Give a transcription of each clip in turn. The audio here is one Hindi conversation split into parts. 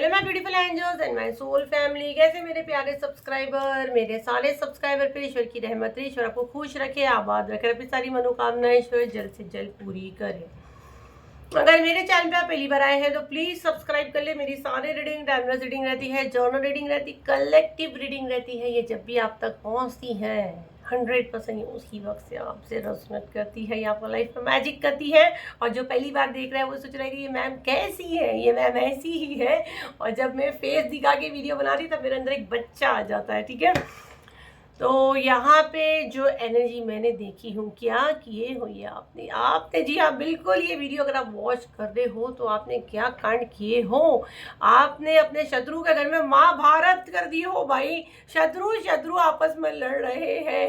Hello my beautiful angels and my soul family. कैसे मेरे प्यारे सब्सक्राइबर, मेरे सारे सब्सक्राइबर पे ईश्वर की रहमत रही, ईश्वर आपको खुश रखे, आबाद रखे, अपनी सारी मनोकामनाएं ईश्वर जल्द से जल्द पूरी करे। अगर मेरे चैनल पे आप पहली बार आए हैं तो प्लीज सब्सक्राइब कर ले। मेरी सारी रीडिंग टाइमलेस रीडिंग रहती है, जर्नल रीडिंग रहती, कलेक्टिव रीडिंग रहती है। ये जब भी आप तक पहुंचती है 100% उसी वक्त से आपसे रेजोनेट करती है, ये आपको लाइफ में मैजिक करती है। और जो पहली बार देख रहा है वो सोच रहा है कि ये मैम कैसी है, ये मैम ऐसी ही है। और जब मैं फेस दिखा के वीडियो बना रही तब मेरे अंदर एक बच्चा आ जाता है, ठीक है। तो यहाँ पे जो एनर्जी मैंने देखी हूँ, क्या किए हो ये आपने जी हाँ बिल्कुल, ये वीडियो अगर आप वॉच कर रहे हो तो आपने क्या कांड किए हो। आपने अपने शत्रु के घर में महाभारत कर दी हो भाई। शत्रु शत्रु आपस में लड़ रहे हैं।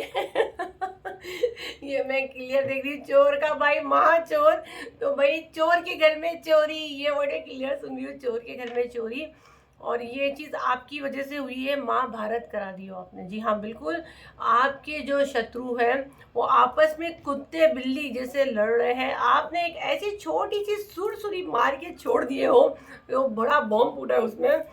ये मैं क्लियर देख रही हूँ। चोर का भाई महाचोर, तो भाई चोर के घर में चोरी, ये वर्ड क्लियर सुन रही हूँ, चोर के घर में चोरी। और ये चीज़ आपकी वजह से हुई है, महाभारत करा दी हो आपने। जी हाँ बिल्कुल, आपके जो शत्रु हैं वो आपस में कुत्ते बिल्ली जैसे लड़ रहे हैं। आपने एक ऐसी छोटी सी सुरसुरी मार के छोड़ दिए हो, वो बड़ा बॉम्ब फूटा है उसमें।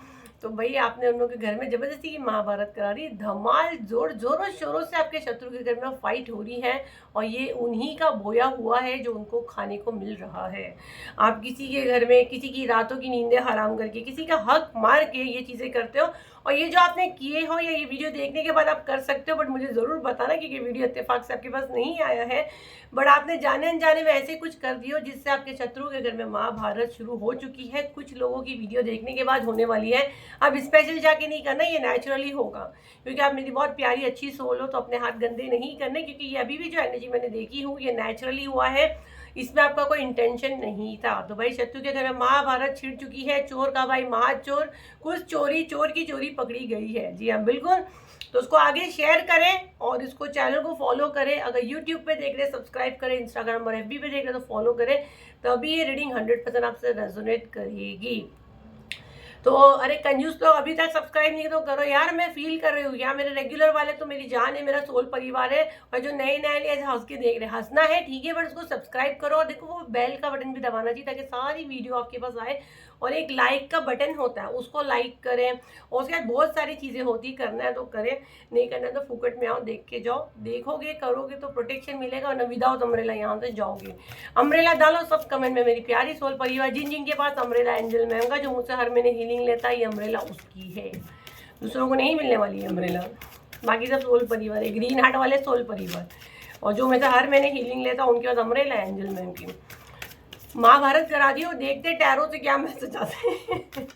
तो भाई आपने उन लोगों के घर में जबरदस्ती की महाभारत करा दी। धमाल जोरों शोरों से आपके शत्रु के घर में फाइट हो रही है, और ये उन्हीं का बोया हुआ है जो उनको खाने को मिल रहा है। आप किसी के घर में किसी की रातों की नींदें हराम करके, किसी का हक मार के ये चीज़ें करते हो। और ये जो आपने किए हो, या ये वीडियो देखने के बाद आप कर सकते हो, बट मुझे ज़रूर बताना, क्योंकि वीडियो इत्तेफाक से आपके पास नहीं आया है। बट आपने जाने अनजाने में ऐसे कुछ कर दियो जिससे आपके शत्रु के घर में महाभारत शुरू हो चुकी है। कुछ लोगों की वीडियो देखने के बाद होने वाली है। अब स्पेशल जाके नहीं करना, ये नेचुरली होगा, क्योंकि आप मेरी बहुत प्यारी अच्छी सोल हो, तो अपने हाथ गंदे नहीं करने, क्योंकि ये अभी भी जो एनर्जी मैंने देखी हूँ ये नेचुरली हुआ है, इसमें आपका कोई इंटेंशन नहीं था। तो भाई शत्रु के घर में महाभारत छिड़ चुकी है। चोर का भाई महाचोर, कुछ चोरी, चोर की चोरी पकड़ी गई है। जी हाँ बिल्कुल, तो उसको आगे शेयर करें और इसको चैनल को फॉलो करें। अगर यूट्यूब पे देख रहे सब्सक्राइब करें, इंस्टाग्राम और एफबी पे देख रहे तो फॉलो करें, तभी ये रीडिंग 100% आपसे रेजोनेट करेगी। तो अरे कंजूस, तो अभी तक सब्सक्राइब नहीं तो करो यार, मैं फील कर रही हूँ यार, मेरे रेगुलर वाले तो मेरी जान है, मेरा सोल परिवार है। और जो नए नए ऐसे हंस के देख रहे हैं, हंसना है ठीक है, बट उसको सब्सक्राइब करो। और देखो वो बेल का बटन भी दबाना चाहिए ताकि सारी वीडियो आपके पास आए। और एक लाइक का बटन होता है, उसको लाइक करें। और उसके बाद बहुत सारी चीज़ें होती, करना है तो करें, नहीं करना है तो फुकट में आओ, देख के जाओ। देखोगे करोगे तो प्रोटेक्शन मिलेगा, और विदाउट अम्ब्रेला यहाँ से जाओगे। अम्ब्रेला डालो सब कमेंट में, मेरी प्यारी सोल परिवार, जिन जिन के पास अम्ब्रेला एंजल महंगा जो मुझसे हर महीने हीलिंग लेता है, ये अम्ब्रेला उसकी है, दूसरों को नहीं मिलने वाली है अम्ब्रेला। बाकी सब सोल परिवार है, ग्रीन हार्ट वाले सोल परिवार, और जो मुझसे हर महीने हीलिंग लेता उनके पास अम्ब्रेला एंजल मैम की। महाभारत करा दी हो, देखते टैरो से क्या मैसेज आते हैं।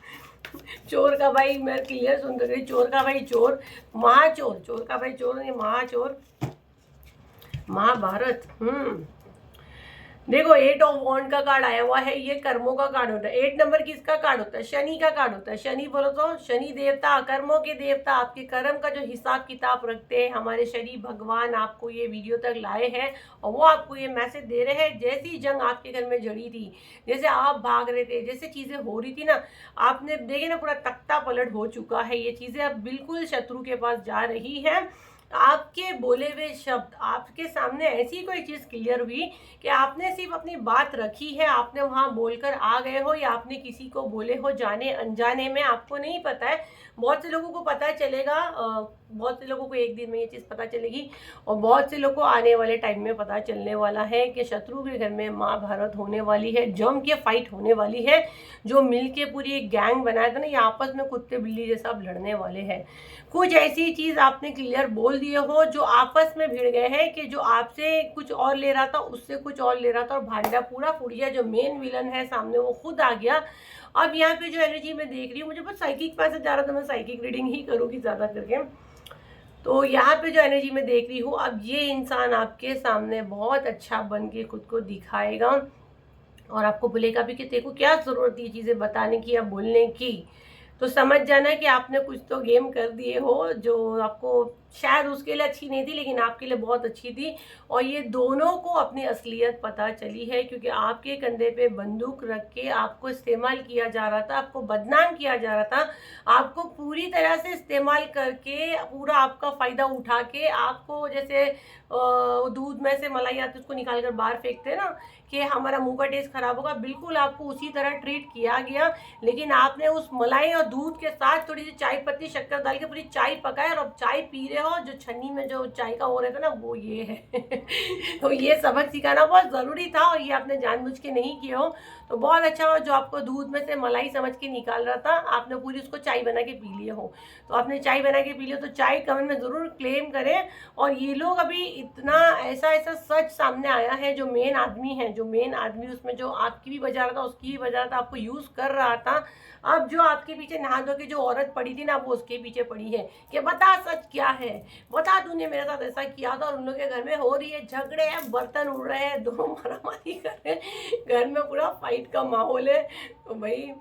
चोर का भाई, मैं क्लियर सुन रही, चोर का भाई चोर, महाचोर, चोर का भाई चोर नहीं, महाचोर, महाभारत। देखो 8 ऑफ वॉन्ड का कार्ड आया हुआ है, ये कर्मों का कार्ड होता है। 8 नंबर किसका कार्ड होता है? शनि का कार्ड होता है। शनि बोलो तो शनि देवता, कर्मों के देवता, आपके कर्म का जो हिसाब किताब रखते हैं हमारे शनि भगवान आपको ये वीडियो तक लाए हैं, और वो आपको ये मैसेज दे रहे हैं। जैसी जंग आपके घर में जड़ी थी, जैसे आप भाग रहे थे, जैसे चीज़ें हो रही थी ना, आपने देखे ना पूरा तख्ता पलट हो चुका है। ये चीज़ें अब बिल्कुल शत्रु के पास जा रही है। आपके बोले हुए शब्द, आपके सामने ऐसी कोई चीज़ क्लियर हुई कि आपने सिर्फ अपनी बात रखी है, आपने वहाँ बोलकर आ गए हो, या आपने किसी को बोले हो जाने अनजाने में, आपको नहीं पता है। बहुत से लोगों को पता चलेगा, बहुत से लोगों को एक दिन में ये चीज़ पता चलेगी, और बहुत से लोगों को आने वाले टाइम में पता चलने वाला है कि शत्रु के घर में महाभारत होने वाली है, जम के फाइट होने वाली है। जो मिल के पूरी एक गैंग बनाया था ना, ये आपस में कुत्ते बिल्ली जैसा अब लड़ने वाले हैं। कुछ ऐसी चीज़ आपने क्लियर बोल दिए हो जो आपस में भिड़ गए हैं, कि जो आपसे कुछ और ले रहा था, उससे कुछ और ले रहा था, और भांडा पूरा फूट गया। जो मेन विलन है सामने वो खुद आ गया। अब यहाँ पे जो एनर्जी मैं देख रही हूँ, मुझे बस साइकिक पैसे जा रहा था, मैं साइकिक रीडिंग ही करूँगी ज़्यादा करके। तो यहाँ पे जो एनर्जी मैं देख रही हूँ, अब ये इंसान आपके सामने बहुत अच्छा बन के खुद को दिखाएगा, और आपको बोलेगा भी कि देखो क्या ज़रूरत है चीज़ें बताने की या बोलने की। तो समझ जाना कि आपने कुछ तो गेम कर दिए हो जो आपको शायद उसके लिए अच्छी नहीं थी लेकिन आपके लिए बहुत अच्छी थी। और ये दोनों को अपनी असलियत पता चली है, क्योंकि आपके कंधे पे बंदूक रख के आपको इस्तेमाल किया जा रहा था, आपको बदनाम किया जा रहा था, आपको पूरी तरह से इस्तेमाल करके पूरा आपका फ़ायदा उठा के आपको जैसे दूध में से मलाई आती है उसको निकाल कर बाहर फेंकते हैं ना कि हमारा मुंह का टेस्ट खराब होगा, बिल्कुल आपको उसी तरह ट्रीट किया गया। लेकिन आपने उस मलाई और दूध के साथ थोड़ी सी चाय पत्ती शक्कर डाल के पूरी चाय पकाए और अब चाय पी रहे हो। जो छन्नी में जो चाय का हो रहा था ना वो ये है तो ये सबक सिखाना बहुत ज़रूरी था और ये आपने जानबूझ के नहीं किया हो तो बहुत अच्छा हो। जो आपको दूध में से मलाई समझ के निकाल रहा था आपने पूरी उसको चाय बना के पी लिए हो। तो आपने चाय बना के पी लिया तो चाय कमेंट में ज़रूर क्लेम करें। और ये लोग अभी इतना ऐसा ऐसा सच सामने आया है, जो मेन आदमी उसमें जो आपकी भी बजा रहा था उसकी भी बजा रहा था, आपको यूज़ कर रहा था। अब जो आपके पीछे नहा धो के जो औरत पड़ी थी ना वो उसके पीछे पड़ी है कि बता सच क्या है, बता तूने मेरे साथ ऐसा किया था। और उन लोग के घर में हो रही है झगड़े हैं, बर्तन उड़ रहे हैं, दोनों मारामारी कर रहे हैं, घर में पूरा फाइट का माहौल है। तो भाई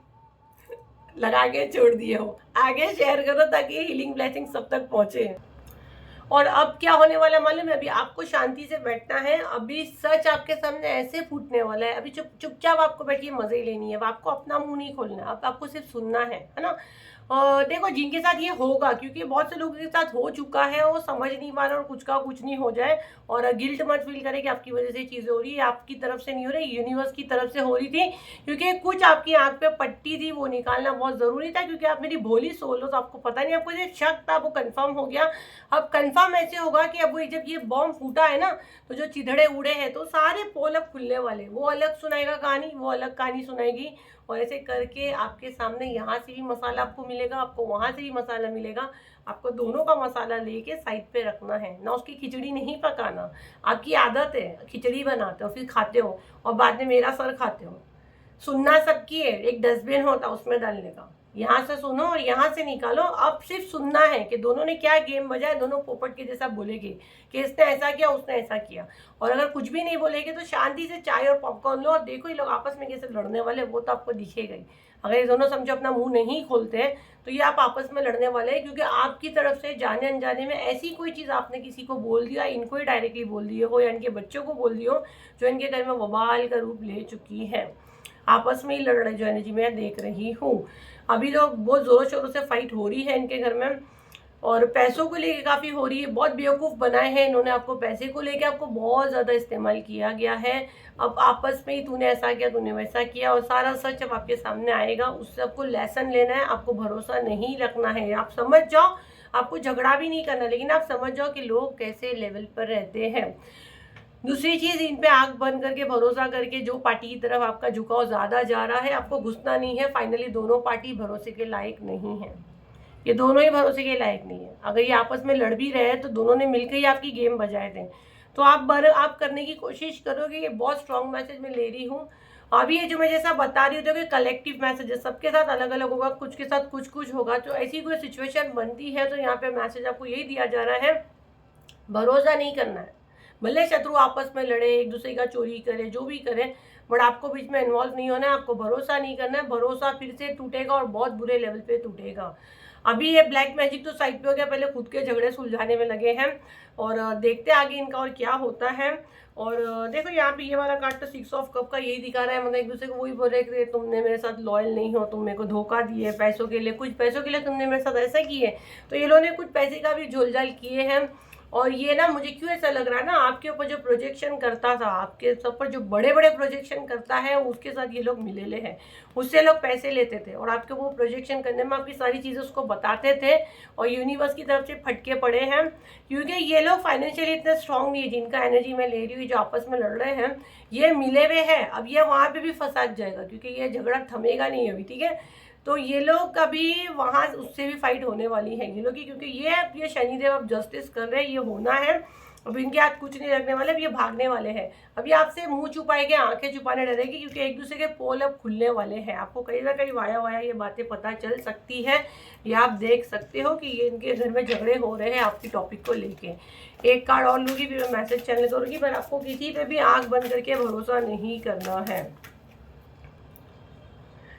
लगा के छोड़ दिए हो, आगे शेयर करो ताकि हीलिंग ब्लेसिंग सब तक पहुंचे। और अब क्या होने वाला मालूम है, अभी आपको शांति से बैठना है, अभी सच आपके सामने ऐसे फूटने वाला है। अभी चुपचाप आपको बैठिए, मजे ही लेनी है, अब आपको अपना मुंह नहीं खोलना है, अब आपको सिर्फ सुनना है ना। देखो जिनके साथ ये होगा, क्योंकि बहुत से लोगों के साथ हो चुका है, वो समझ नहीं पा रहे और कुछ का कुछ नहीं हो जाए। और गिल्ट मत फील करें कि आपकी वजह से चीज़ें हो रही है, आपकी तरफ से नहीं हो रही, यूनिवर्स की तरफ से हो रही थी। क्योंकि कुछ आपकी आंख पे पट्टी थी वो निकालना बहुत ज़रूरी था, क्योंकि आप मेरी भोली सोल हो तो आपको पता नहीं, आपको ये शक था वो कन्फर्म हो गया। अब कन्फर्म ऐसे होगा कि अब जब ये बॉम्ब फूटा है ना तो जो चिधड़े उड़े हैं तो सारे पोल अब खुलने वाले, वो अलग सुनाएगा कहानी, वो अलग कहानी सुनाएगी। और ऐसे करके आपके सामने यहाँ से भी मसाला आपको मिलेगा, आपको वहाँ से भी मसाला मिलेगा, आपको दोनों का मसाला लेके साइड पे रखना है ना। उसकी खिचड़ी नहीं पकाना, आपकी आदत है खिचड़ी बनाते हो फिर खाते हो और बाद में मेरा सर खाते हो। सुनना सबकी है, एक डस्टबिन होता उसमें डालने का, यहाँ से सुनो और यहाँ से निकालो। अब सिर्फ सुनना है कि दोनों ने क्या गेम बजाया, दोनों पोपट के जैसा बोलेंगे कि इसने ऐसा किया उसने ऐसा किया। और अगर कुछ भी नहीं बोलेंगे तो शांति से चाय और पॉपकॉर्न लो और देखो ये लोग आपस में कैसे लड़ने वाले, वो तो आपको दिखेगा ही। अगर ये दोनों समझो अपना मुंह नहीं खोलते हैं तो ये आप आपस में लड़ने वाले हैं, क्योंकि आपकी तरफ से जाने अनजाने में ऐसी कोई चीज़ आपने किसी को बोल दिया, इनको ही डायरेक्टली बोल दिए हो या इनके बच्चों को बोल दिए हो, जो इनके घर में वबाल का रूप ले चुकी है। आपस में ही लड़ रहे, जो एनर्जी मैं देख रही हूँ। अभी तो बहुत ज़ोरों शोरों से फाइट हो रही है इनके घर में, और पैसों को लेके काफ़ी हो रही है। बहुत बेवकूफ़ बनाए हैं इन्होंने आपको, पैसे को लेके आपको बहुत ज़्यादा इस्तेमाल किया गया है। अब आपस में ही तूने ऐसा किया तूने वैसा किया, और सारा सच अब आपके सामने आएगा, उससे आपको लेसन लेना है, आपको भरोसा नहीं रखना है। आप समझ जाओ, आपको झगड़ा भी नहीं करना, लेकिन आप समझ जाओ कि लोग कैसे लेवल पर रहते हैं। दूसरी चीज़, इन पे आंख बंद करके भरोसा करके जो पार्टी की तरफ आपका झुकाव ज़्यादा जा रहा है, आपको घुसना नहीं है। फाइनली दोनों पार्टी भरोसे के लायक नहीं है, ये दोनों ही भरोसे के लायक नहीं है। अगर ये आपस में लड़ भी रहे हैं तो दोनों ने मिलकर ही आपकी गेम बजाए थे। तो आप करने की कोशिश करोगे, ये बहुत स्ट्रॉन्ग मैसेज मैं ले रही हूँ। अभी ये जो मैं जैसा बता रही हूँ कि कलेक्टिव मैसेज है, सबके साथ अलग अलग होगा, कुछ के साथ कुछ कुछ होगा। तो ऐसी कोई सिचुएशन बनती है तो यहाँ पे मैसेज आपको यही दिया जा रहा है, भरोसा नहीं करना है। भले शत्रु आपस में लड़े, एक दूसरे का चोरी करे, जो भी करे, बट आपको बीच में इन्वॉल्व नहीं होना है, आपको भरोसा नहीं करना है। भरोसा फिर से टूटेगा और बहुत बुरे लेवल पे टूटेगा। अभी ये ब्लैक मैजिक तो साइड पे हो गया, पहले खुद के झगड़े सुलझाने में लगे हैं और देखते आगे इनका और क्या होता है। और देखो यहाँ पे ये वाला कार्ड तो 6 ऑफ कप का यही दिखा रहा है, मतलब एक दूसरे को वही बोल रहे कि तुमने मेरे साथ लॉयल नहीं हो, तुम मेरे को धोखा दिए पैसों के लिए, कुछ पैसों के लिए तुमने मेरे साथ ऐसा किए। तो ये लोगों ने कुछ पैसे का भी झोलझाल किए हैं। और ये ना मुझे क्यों ऐसा लग रहा है ना, आपके ऊपर जो प्रोजेक्शन करता था, आपके सब पर जो बड़े बड़े प्रोजेक्शन करता है उसके साथ ये लोग मिले हैं, उससे लोग पैसे लेते थे और आपके वो प्रोजेक्शन करने में आपकी सारी चीज़ें उसको बताते थे और यूनिवर्स की तरफ से फटके पड़े हैं। क्योंकि ये लोग फाइनेंशियली इतने स्ट्रांग नहीं है, जिनका एनर्जी मैं ले रही हूँ, जो आपस में लड़ रहे हैं, ये मिले हुए हैं। अब ये वहाँ पे भी फंसा जाएगा क्योंकि ये झगड़ा थमेगा नहीं अभी, ठीक है। तो ये लोग कभी वहाँ उससे भी फाइट होने वाली है ये लोग की, क्योंकि ये शनिदेव अब जस्टिस कर रहे हैं, ये होना है। अब इनके हाथ कुछ नहीं रखने वाले, अब ये भागने वाले हैं। अभी आपसे मुंह छुपाएंगे, आंखें छुपाने डरेगी, क्योंकि एक दूसरे के पोल अब खुलने वाले हैं। आपको कहीं ना कहीं वाया वाया ये बातें पता चल सकती है, या आप देख सकते हो कि ये इनके घर में झगड़े हो रहे हैं आपकी टॉपिक को लेके। एक कार्ड और लूँगी, फिर मैं मैसेज चैनल करूँगी, पर आपको किसी पे भी आँख बंद करके भरोसा नहीं करना है।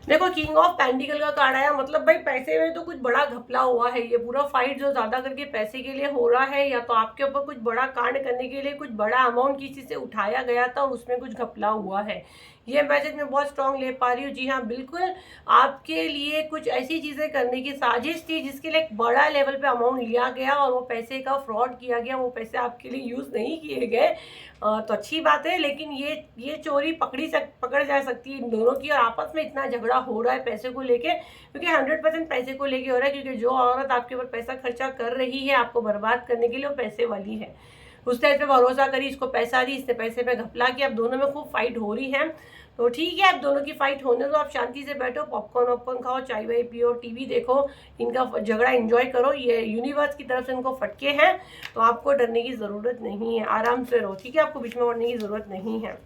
देखो किंग ऑफ पेंटिकल का कार्ड आया, मतलब भाई पैसे में तो कुछ बड़ा घपला हुआ है। ये पूरा फाइट जो ज्यादा करके पैसे के लिए हो रहा है, या तो आपके ऊपर कुछ बड़ा कांड करने के लिए कुछ बड़ा अमाउंट किसी से उठाया गया था और उसमें कुछ घपला हुआ है। ये मैसेज मैं बहुत स्ट्रांग ले पा रही हूँ। जी हाँ, बिल्कुल आपके लिए कुछ ऐसी चीजें करने की साजिश थी जिसके लिए एक बड़ा लेवल पे अमाउंट लिया गया और वो पैसे का फ्रॉड किया गया, वो पैसे आपके लिए यूज नहीं किए गए। तो अच्छी बात है, लेकिन ये चोरी पकड़ जा सकती है इन दोनों की। और आपस में इतना झगड़ा हो रहा है पैसे को लेके, क्योंकि 100% पैसे को लेके हो रहा है, क्योंकि जो औरत आपके ऊपर पैसा खर्चा कर रही है आपको बर्बाद करने के लिए, वो पैसे वाली है। उसने इस पे भरोसा करी, इसको पैसा दी, इसने पैसे पे घपला किया, अब दोनों में खूब फाइट हो रही है। तो ठीक है, अब दोनों की फाइट होने दो, आप शांति से बैठो, पॉपकॉर्न वॉपकॉर्न खाओ, चाय वाय पियो, टीवी देखो, इनका झगड़ा एंजॉय करो। ये यूनिवर्स की तरफ से इनको फटके हैं, तो आपको डरने की ज़रूरत नहीं है, आराम से रहो, ठीक है। आपको बीच में पड़ने की ज़रूरत नहीं है।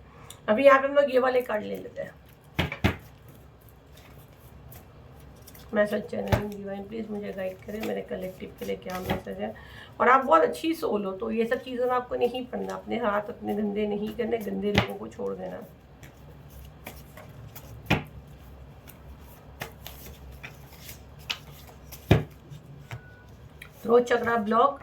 अभी यहाँ पे हम लोग ये वाले कार्ड ले लेते हैं। मैसेज चैनल डिवाइन प्लीज़ मुझे गाइड करें, मेरे कलेक्टिव के लिए क्या मैसेज है। और आप बहुत अच्छी सोल हो, तो ये सब चीज़ों में आपको नहीं पढ़ना, अपने हाथ अपने गंदे नहीं करने, गंदे लोगों को छोड़ देना। थ्रोट चक्रा ब्लॉक,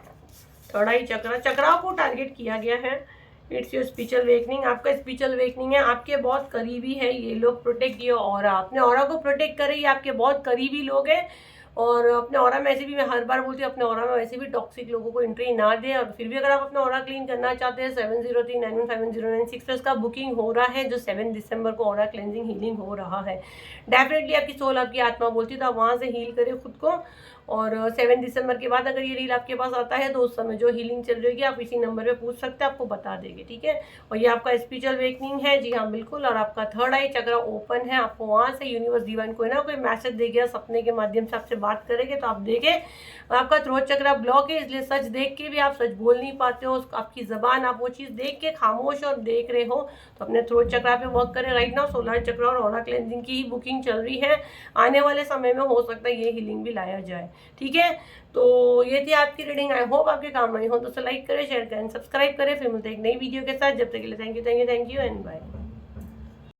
थर्ड आई चक्रा, चक्राओं को टारगेट किया गया है। इट्स योर स्पिरिचुअल अवेकनिंग, आपका स्पिरिचुअल अवेकनिंग है, आपके बहुत करीबी है ये लोग। प्रोटेक्ट योर ऑरा, अपने ऑरा को प्रोटेक्ट करें, ये आपके बहुत करीबी लोग हैं। और अपने ऑरा में ऐसे भी, मैं हर बार बोलती हूँ, अपने ऑरा में वैसे भी टॉक्सिक लोगों को एंट्री ना दें। और फिर भी अगर आप अपना ऑरा क्लीन करना चाहते हैं, 7039151096 पे उसका बुकिंग हो रहा है, जो 7 दिसंबर को ऑरा क्लेंजिंग हीलिंग हो रहा है। डेफिनेटली आपकी सोल, आपकी आत्मा बोलती है, तो आप वहाँ से हील करें खुद को। और 7 दिसंबर के बाद अगर ये रील आपके पास आता है तो उस समय जो हीलिंग चल रही है आप इसी नंबर पे पूछ सकते हैं, आपको बता देंगे, ठीक है। और ये आपका स्पिरिचुअल अवेकनिंग है, जी हाँ बिल्कुल। और आपका थर्ड आई चक्र ओपन है, आपको वहाँ से यूनिवर्स डिवाइन कोई ना कोई मैसेज देगा, सपने के माध्यम से आपसे बात करेंगे, तो आप देखें। आपका थ्रोट चक्र ब्लॉक है, इसलिए सच देख के भी आप सच बोल नहीं पाते हो, आपकी जबान, आप वो चीज़ देख के खामोश और देख रहे हो। तो अपने थ्रोट चक्र पे वर्क करें। राइट नाउ सोलर चक्र और ऑरा क्लेंजिंग की ही बुकिंग चल रही है, आने वाले समय में हो सकता है ये हीलिंग भी लाया जाए, ठीक है। तो ये थी आपकी रीडिंग, आई होप आपके काम आई हो। तो लाइक करें, शेयर करें, सब्सक्राइब करें। फिर मिलते हैं एक नई वीडियो के साथ, जब तक के लिए थैंक यू एंड बाय।